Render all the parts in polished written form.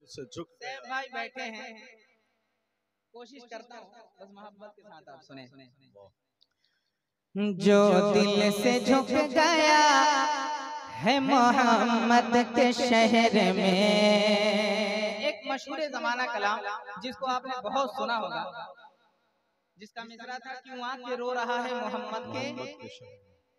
सैफ भाई बैठे हैं, कोशिश करता हूँ बस मोहब्बत के साथ आप सुने। जो दिल से झुक गया है मोहम्मद के शहर में, एक मशहूर ज़माना कलाम जिसको आपने बहुत सुना होगा, जिसका मिसरा था क्यों आके रो रहा है मोहम्मद के।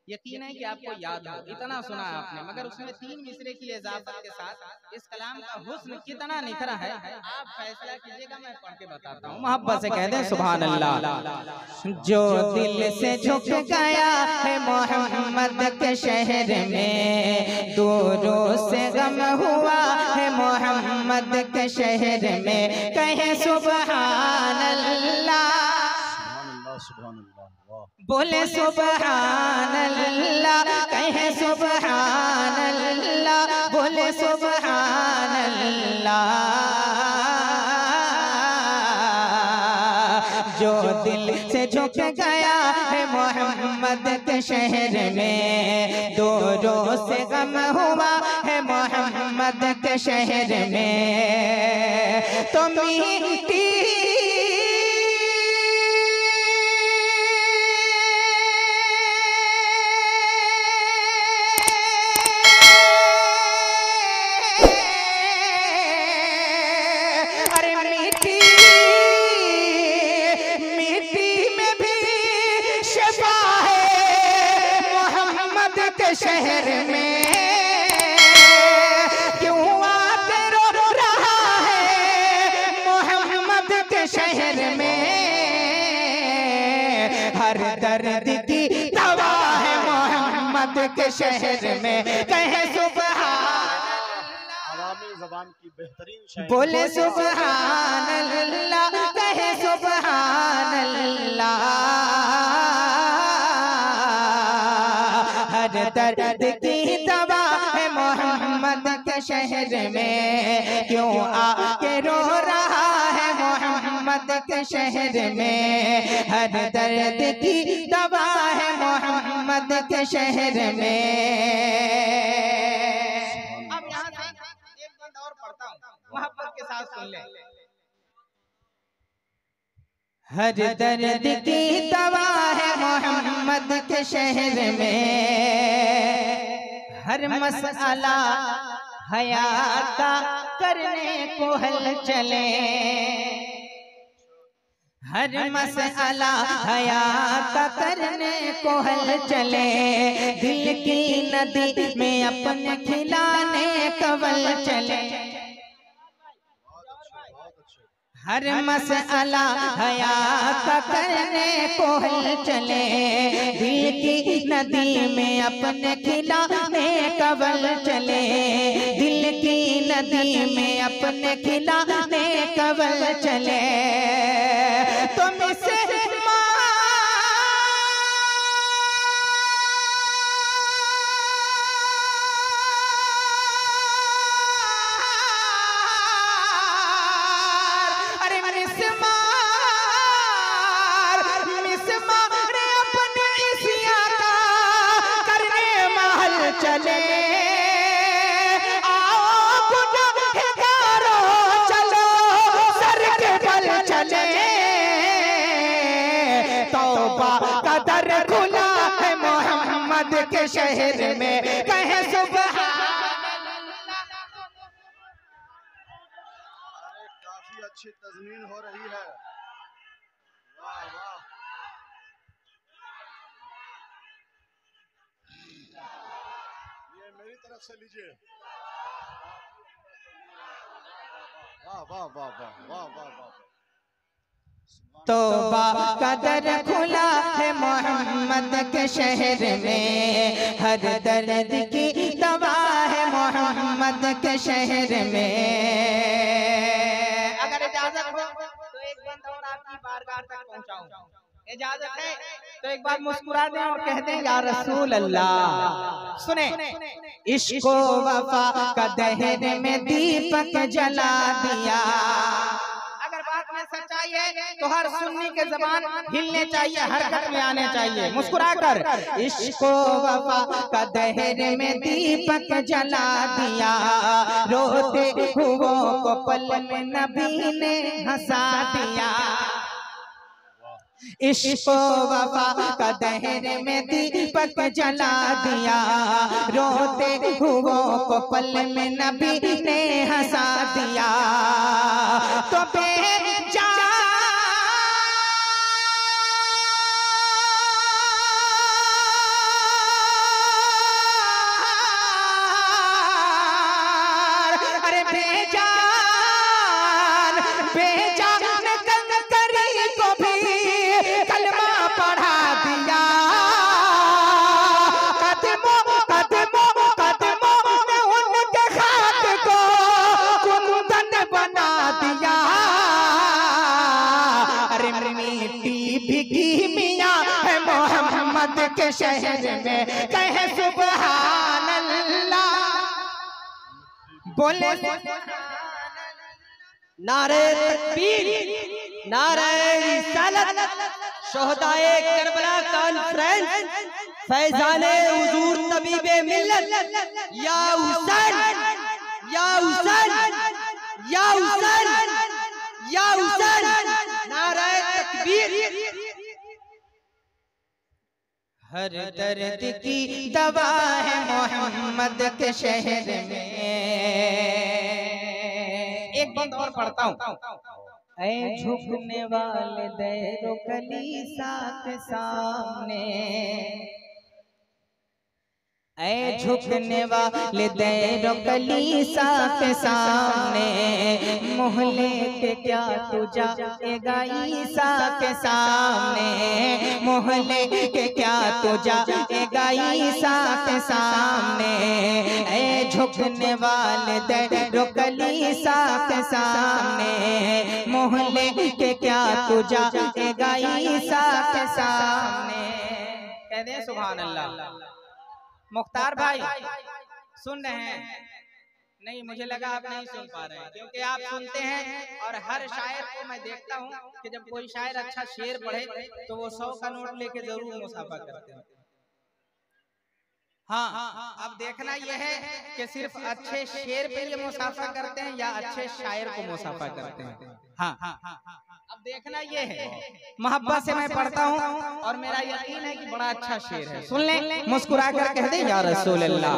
यकीन है कि आपको याद हो, इतना सुना है आपने, मगर उसमें 3 मिसरे की इजाफत के साथ इस कलाम का हुस्न कितना निखरा है, आप फैसला कीजिएगा, मैं पढ़ के बताता हूँ। मोहब्बत से कह दें सुभान अल्लाह। जो दिल से झुक गया है मोहम्मद के शहर में, दूरों से गम हुआ है मोहम्मद के शहर में, कहे सुभान अल्लाह, बोले सुभान अल्लाह, कहे सुभान अल्लाह, बोले सुभान अल्लाह। जो दिल से झुक गया है मोहम्मद के शहर में, दूरों से गम हुआ है मोहम्मद के शहर में, तो मीठी शहर में क्यों आके रो रहा है मोहम्मद के शहर में, हर दर्द की दवा है मोहम्मद के शहर में, कहे सुभान ज़बान की बेहतरीन, बोले सुभान अल्लाह, कहे सुभान अल्लाह। दर्द की दवा है मोहम्मद के शहर में, क्यों आके रो रहा है मोहम्मद के शहर में, हर दर्द की दवा है मोहम्मद के शहर में। अब यहाँ से एक बंद और पढ़ता हूँ, मोहब्बत के साथ सुन ले। हर दर्द की दवा है मोहम्मद के शहर में, हर मसला हयात का करने को हल चले, हर मसला हयात का करने को हल चले, दिल की नदी में अपने खिलाने कवल चले, हर मसला हयात का करने को हल चले, दिल की नदी में अपने खिलाने कवल चले, दिल की नदी में अपने खिलाने कवल चले, तुम से चले, आओ गुनहगारो चलो सर के बल चले, तौबा का दर खुला है मोहम्मद के शहर में, कहे सुभान अल्लाह। काफी अच्छी तज़मीन हो रही है, वाह वाह। मेरी तरफ से लीजिए, वाह वाह वाह वाह वाह वाह वाह। तौबा का दर खुला है मोहम्मद के शहर में, हर दर्द की दवा है मोहम्मद के शहर में। अगर इजाजत हो तो एक बंद और आपकी बारगाह तक पहुंचाऊं, इजाजत है तो एक बार मुस्कुरा दें और कह दें या रसूल अल्लाह। सुने, इश्क वफा का दहन में दीपक जला दिया, अगर बात में सच्चाई है तो हर सुन्नी के जबान हिलने चाहिए, हरकत में आने चाहिए, मुस्कुराकर। इश्को वफा का दहर में दीपक जला दिया, रोते हुओं को पल में नबी ने हंसा दिया। इश्को वफा का दहर में दीपक जला दिया, रोते हुओं को पल में नबी ने हंसा दिया। तो बेजान अरे बेजान बेजान कंकरी को भी कलमा पढ़ा दिया, कदमों कदमों कदमों में उनके खाक को कुंदन बना दिया। अरे मिट्टी भीगी मियां है मोहम्मद के शहर में, कहे सुभान अल्लाह, बोले नारे तकबीर, नारे रिसालत, शोहदाए करबला कॉन्फ्रेंस, फैजाने हुजूर तबीबे मिल्लत, या हुसैन या हुसैन या हुसैन या हुसैन, नारे तकबीर। हर दर्द की दवा है मोहम्मद के शहर में। एक बात और पढ़ता हूँ। ऐ झुकने वाले दैरो कलीसा के सामने, ऐ झुकने वाले दैरो कलीसा के सामने, मोहल्ले के क्या तू जाएगा ईसा के सामने, मोहल्ले के क्या तू जाएगा ईसा के सामने। ऐ झुकने वाले दैरो कलीसा के सामने, मोहल्ले के क्या तू जाएगा ईसा के सामने। कह दे सुभान अल्लाह। मुख्तार भाई सुन रहे हैं? नहीं, मुझे लगा आप नहीं सुन पा रहे हैं, क्योंकि आप सुनते हैं और हर शायर को मैं देखता हूं कि जब कोई शायर अच्छा शेर पढ़े तो वो 100 का नोट लेके जरूर मुसाफा करते हैं। हाँ, अब देखना यह है कि सिर्फ अच्छे शेर पे ये मुसाफा करते हैं या अच्छे शायर को मुसाफा करते हैं। हाँ, अब देखना ये है। मोहब्बत से मैं पढ़ता हूँ और मेरा यकीन है कि बड़ा अच्छा शेर है। सुन ले, मुस्कुरा कर कह दे या रसूल अल्लाह।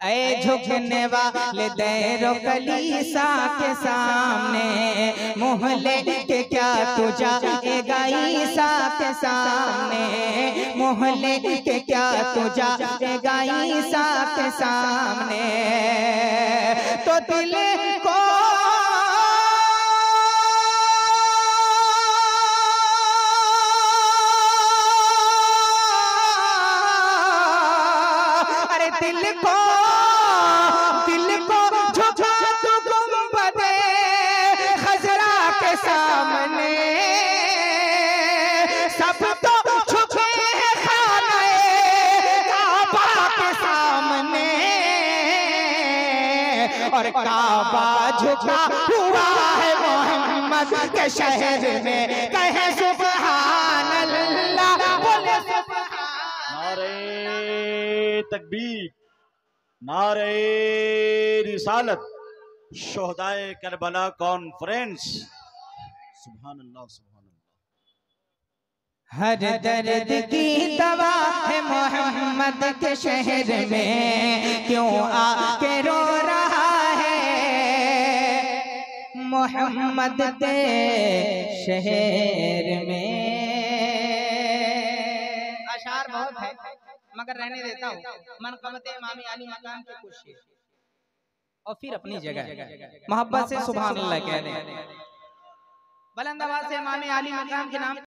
ऐ झुकने वाले दैरो कलीसा के सामने, मोहल्ले के क्या तू जाएगा ईसा के सामने, मोहल्ले के क्या तू जाएगा ईसा के सामने। तो दिल को दिल को झुका तू गुंबदे खजरा के सामने, सब तो झुके हैं खाने काबा के सामने, और काबा झुका हुआ है मोहम्मद के शहर में, कहे सुभान अल्लाह, बोले नारे तकबीर, नारे रिसालत, शोहदाए करबला कॉन्फ्रेंस, सुभान अल्लाह सुभान अल्लाह। हर दर्द की दवा है मोहम्मद के शहर में, क्यों आके रो रहा है मोहम्मद के शहर में। अशार बहुत है मगर रहने देता हूँ। मनक़बत इमाम अली मकाम के कुछ शेर और फिर अपनी जगह मोहब्बत से सुभान अल्लाह कह दें। बुलंद आवाज से इमाम अली मकाम के नाम